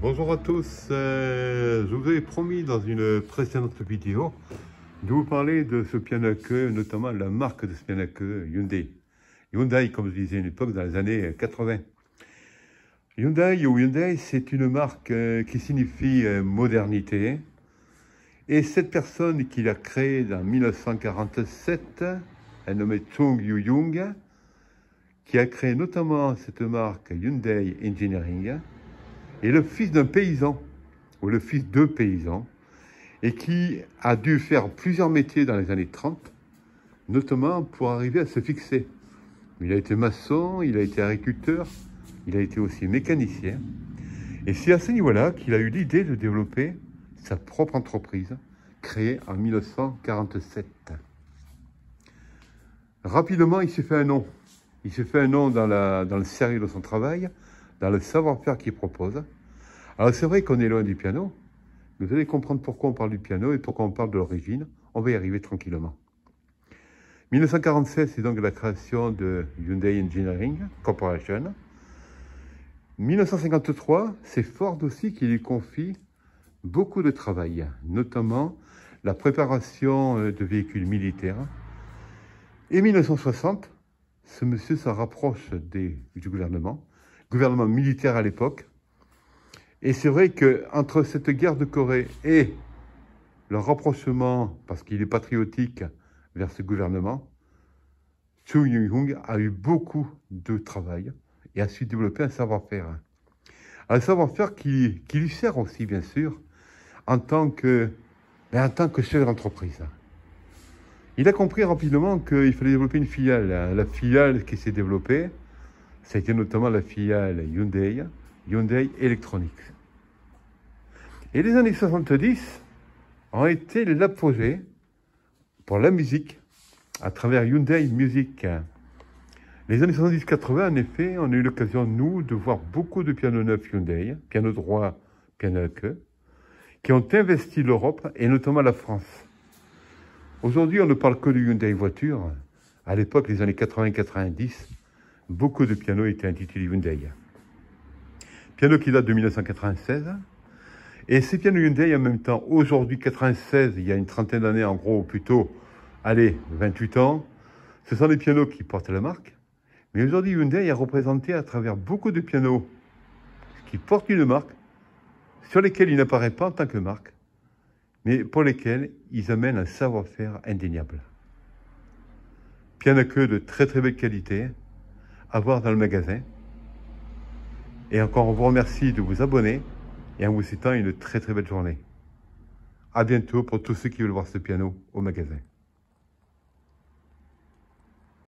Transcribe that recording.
Bonjour à tous, je vous avais promis dans une précédente vidéo de vous parler de ce piano à queue, notamment la marque de ce piano à queue, Hyundai. Hyundai, comme je disais à une époque, dans les années 80. Hyundai, c'est une marque qui signifie modernité. Et cette personne qui l'a créée en 1947, elle nommée Chung Yu-Jung, qui a créé notamment cette marque Hyundai Engineering, est le fils d'un paysan, ou le fils de paysans, et qui a dû faire plusieurs métiers dans les années 30, notamment pour arriver à se fixer. Il a été maçon, il a été agriculteur, il a été aussi mécanicien. Et c'est à ce niveau-là qu'il a eu l'idée de développer sa propre entreprise, créée en 1947. Rapidement, il s'est fait un nom. Il s'est fait un nom dans le sérieux de son travail, dans le savoir-faire qu'il propose. Alors c'est vrai qu'on est loin du piano, mais vous allez comprendre pourquoi on parle du piano et pourquoi on parle de l'origine. On va y arriver tranquillement. 1947, c'est donc la création de Hyundai Engineering Corporation. 1953, c'est Ford aussi qui lui confie beaucoup de travail, notamment la préparation de véhicules militaires. Et 1960, ce monsieur se rapproche du gouvernement militaire à l'époque. Et c'est vrai qu'entre cette guerre de Corée et le rapprochement, parce qu'il est patriotique vers ce gouvernement, Chung Yu-Jung a eu beaucoup de travail et a su développer un savoir-faire. Un savoir-faire qui lui sert aussi, bien sûr, en tant que chef d'entreprise. Il a compris rapidement qu'il fallait développer une filiale. La filiale qui s'est développée, ça a été notamment la filiale Hyundai Electronics. Et les années 70 ont été l'apogée pour la musique à travers Hyundai Music. Les années 70-80, en effet, on a eu l'occasion, nous, de voir beaucoup de pianos neufs Hyundai, piano droit, piano à queue, qui ont investi l'Europe et notamment la France. Aujourd'hui, on ne parle que de Hyundai voiture. À l'époque, les années 80-90, beaucoup de pianos étaient intitulés Hyundai. Piano qui date de 1996. Et ces pianos Hyundai, en même temps, aujourd'hui, 96, il y a une trentaine d'années, en gros, plutôt, allez, 28 ans, ce sont des pianos qui portent la marque. Mais aujourd'hui, Hyundai est représenté à travers beaucoup de pianos qui portent une marque, sur lesquels il n'apparaît pas en tant que marque, mais pour lesquels ils amènent un savoir-faire indéniable. Piano à queue de très très belle qualité, à voir dans le magasin. Et encore, on vous remercie de vous abonner et en vous souhaitant une très très belle journée. À bientôt pour tous ceux qui veulent voir ce piano au magasin.